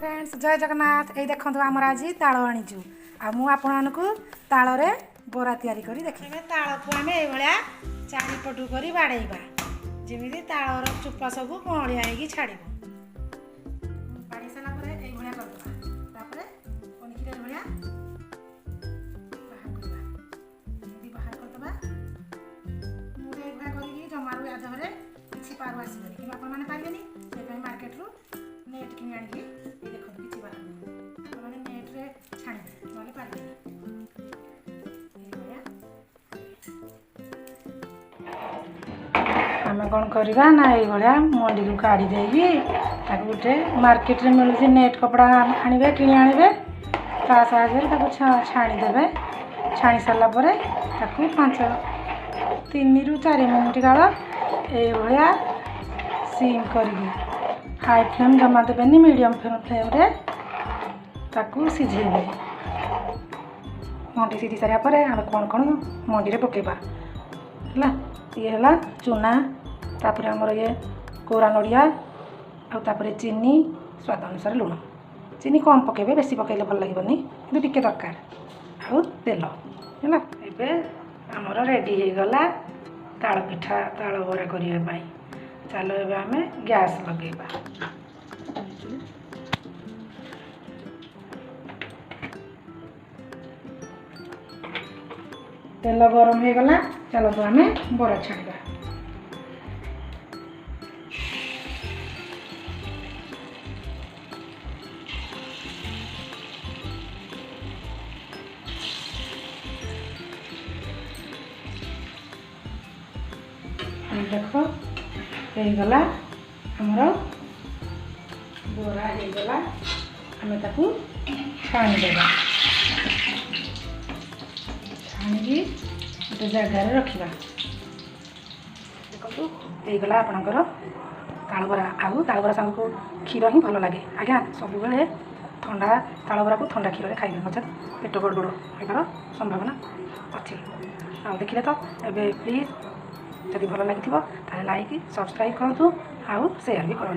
Friends जय जगन्नाथ। ये देखो आमर आज ताल आनीचु आपको ताल बरा तैयारी करी देखे। ताल को आम ये चारिपटू कर बाड़ेबा जमी तालर चोपा सब कलिया हो छाड़ बाड़ी सारापर ये करदे पनीर भाया बाहर करदे मुझे कर जमारू आधे किसी पार आसबे कि आपने पारे से मार्केट रू नेट कि आनिक ये देखो किसी बाहर आपने नेट्रे छाणीदे ना पारे आम कौन करवा ना ये मंडी को काढ़ी देगी गोटे मार्केट में मिलूँ नेट कपड़ा आने कि आने साहाଯ୍ୟରେ छाणीदे छाणी सारापर 3 ରୁ 4 मिनिट काल ये सिम कर हाई फ्लेम जमा देवेनि मीडियम फ्लेम रे ताकू सिझेबे। मंडी सिझी सारापर आम कौन कौन मंडी पकेबा है ये है चूना तापर आमर ये कोरा नड़िया आउे चीनी स्वाद अनुसार लुण चीनी कम पकेबे बेसी पकेले भल लगनी कि टिके दरकार आउ तेल है एबे आमर रेडी हो गला ताल पिठा ताल बरा करने चलो ए आम गैस लगेबा। तेल गरम हो गला चलो तो आम बरा छाड़ा देख होगला आमर बरा होगला आम ताकू छाणीदेवा छाणी गोटे जगार रखा देखो होगला आपणकर तालबरा आउ तालबरा सांग को क्षीर ही भल लगे आज्ञा सब ठंडा तालबरा को ठंडा क्षीर खाइबे नचेत पेट गड़बड़ होगार संभावना अच्छी आ देखिले तो एबे प्लीज जदि भल लगी लाइक सब्सक्राइब करूँ आउ शेयर भी करूँ।